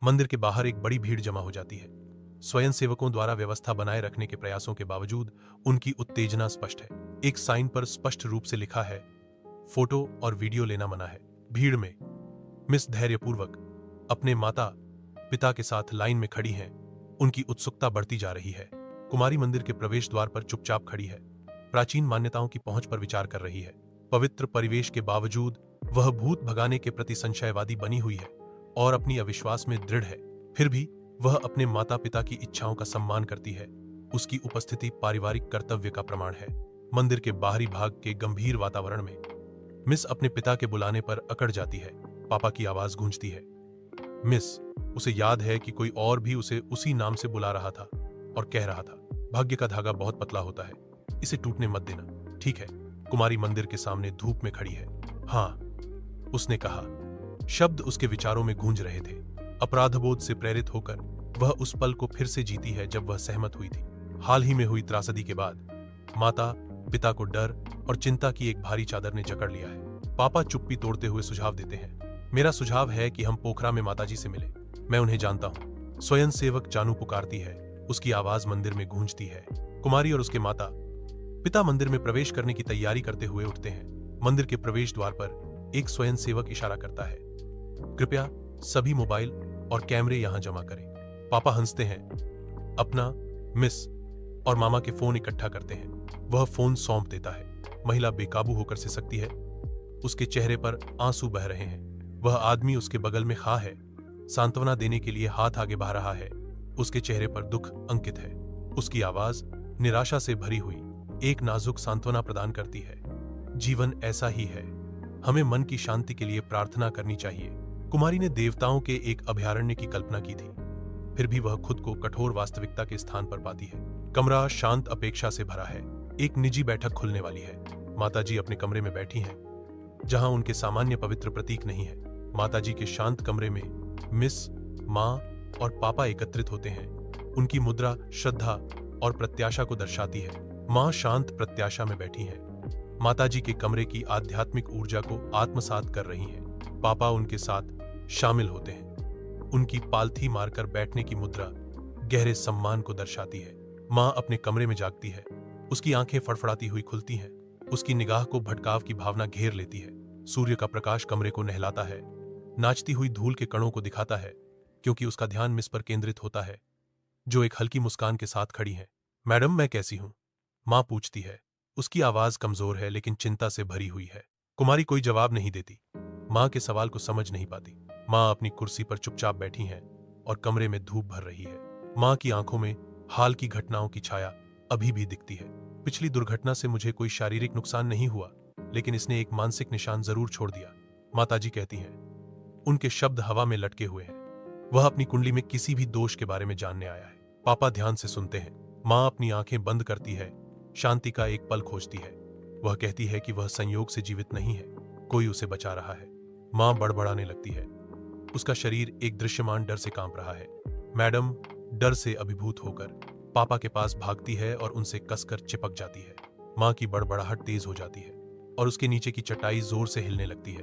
मंदिर के बाहर एक बड़ी भीड़ जमा हो जाती है। स्वयंसेवकों द्वारा व्यवस्था बनाए रखने के प्रयासों के बावजूद उनकी उत्तेजना स्पष्ट है। एक साइन पर स्पष्ट रूप से लिखा है, फोटो और वीडियो लेना मना है। भीड़ में मिस धैर्यपूर्वक अपने माता पिता के साथ लाइन में खड़ी हैं। उनकी उत्सुकता बढ़ती जा रही है। कुमारी मंदिर के प्रवेश द्वार पर चुपचाप खड़ी है। प्राचीन मान्यताओं की पहुंच पर विचार कर रही है। पवित्र परिवेश के बावजूद वह भूत भगाने के प्रति संशयवादी बनी हुई है और अपनी अविश्वास में दृढ़ है। फिर भी वह अपने माता पिता की इच्छाओं का सम्मान करती है। उसकी उपस्थिति पारिवारिक कर्तव्य का प्रमाण है। मंदिर के बाहरी भाग के गंभीर वातावरण में मिस अपने पिता के बुलाने पर अकड़ जाती है। पापा की आवाज गूंजती है। मिस, उसे याद है कि कोई और भी उसे उसी नाम से बुला रहा था और कह रहा था, भाग्य का धागा बहुत पतला होता है, इसे टूटने मत देना, ठीक है? कुमारी मंदिर के सामने धूप में खड़ी है। हाँ, उसने कहा। शब्द उसके विचारों में गूंज रहे थे। अपराधबोध से प्रेरित होकर वह उस पल को फिर से जीती है जब वह सहमत हुई थी। हाल ही में हुई त्रासदी के बाद माता पिता को डर और चिंता की एक भारी चादर ने जकड़ लिया है। पापा चुप्पी तोड़ते हुए सुझाव देते हैं, मेरा सुझाव है कि हम पोखरा में माताजी से मिलें। मैं उन्हें जानता हूँ। स्वयंसेवक जानू पुकारती है। उसकी आवाज मंदिर में गूंजती है। कुमारी और उसके माता पिता मंदिर में प्रवेश करने की तैयारी करते हुए उठते हैं। मंदिर के प्रवेश द्वार पर एक स्वयंसेवक इशारा करता है, कृपया सभी मोबाइल और कैमरे यहां जमा करें। पापा हंसते हैं। अपना, मिस और मामा के फोन इकट्ठा करते हैं। वह फोन सौंप देता है। महिला बेकाबू होकर सिसकती है। उसके चेहरे पर आंसू बह रहे हैं। वह आदमी उसके बगल में खड़ा है, सांत्वना देने के लिए हाथ आगे बढ़ा रहा है। उसके चेहरे पर दुख अंकित है। उसकी आवाज निराशा से भरी हुई एक नाजुक सांत्वना प्रदान करती है। जीवन ऐसा ही है, हमें मन की शांति के लिए प्रार्थना करनी चाहिए। कुमारी ने देवताओं के एक अभयारण्य की कल्पना की थी, फिर भी वह खुद को कठोर वास्तविकता के स्थान पर पाती है। कमरा शांत अपेक्षा से भरा है। एक निजी बैठक खुलने वाली है। माताजी अपने कमरे में बैठी हैं, जहां उनके सामान्य पवित्र प्रतीक नहीं है। माताजी के शांत कमरे में मिस, माँ और पापा एकत्रित होते हैं। उनकी मुद्रा श्रद्धा और प्रत्याशा को दर्शाती है। माँ शांत प्रत्याशा में बैठी हैं। माताजी के कमरे की आध्यात्मिक ऊर्जा को आत्मसात कर रही हैं। पापा उनके साथ शामिल होते हैं। उनकी पालथी मारकर बैठने की मुद्रा गहरे सम्मान को दर्शाती है। माँ अपने कमरे में जागती है। उसकी आंखें फड़फड़ाती हुई खुलती हैं। उसकी निगाह को भटकाव की भावना घेर लेती है। सूर्य का प्रकाश कमरे को नहलाता है, नाचती हुई धूल के कणों को दिखाता है, क्योंकि उसका ध्यान मिस पर केंद्रित होता है, जो एक हल्की मुस्कान के साथ खड़ी है। मैडम, मैं कैसी हूं? मां पूछती है। उसकी आवाज कमजोर है लेकिन चिंता से भरी हुई है। कुमारी कोई जवाब नहीं देती। मां के सवाल को समझ नहीं पाती। मां अपनी कुर्सी पर चुपचाप बैठी हैं और कमरे में धूप भर रही है। मां की आंखों में हाल की घटनाओं की छाया अभी भी दिखती है। पिछली दुर्घटना से मुझे कोई शारीरिक नुकसान नहीं हुआ, लेकिन इसने एक मानसिक निशान जरूर छोड़ दिया, माताजी कहती हैं। उनके शब्द हवा में लटके हुए हैं। वह अपनी कुंडली में किसी भी दोष के बारे में जानने आया है। पापा ध्यान से सुनते हैं। माँ अपनी आंखें बंद करती है, शांति का एक पल खोजती है। वह कहती है कि वह संयोग से जीवित नहीं है, कोई उसे बचा रहा है। माँ बड़बड़ाने लगती है। उसका शरीर एक दृश्यमान डर से कांप रहा है। मैडम डर से अभिभूत होकर पापा के पास भागती है और उनसे कसकर चिपक जाती है। माँ की बड़बड़ाहट तेज हो जाती है और उसके नीचे की चटाई जोर से हिलने लगती है।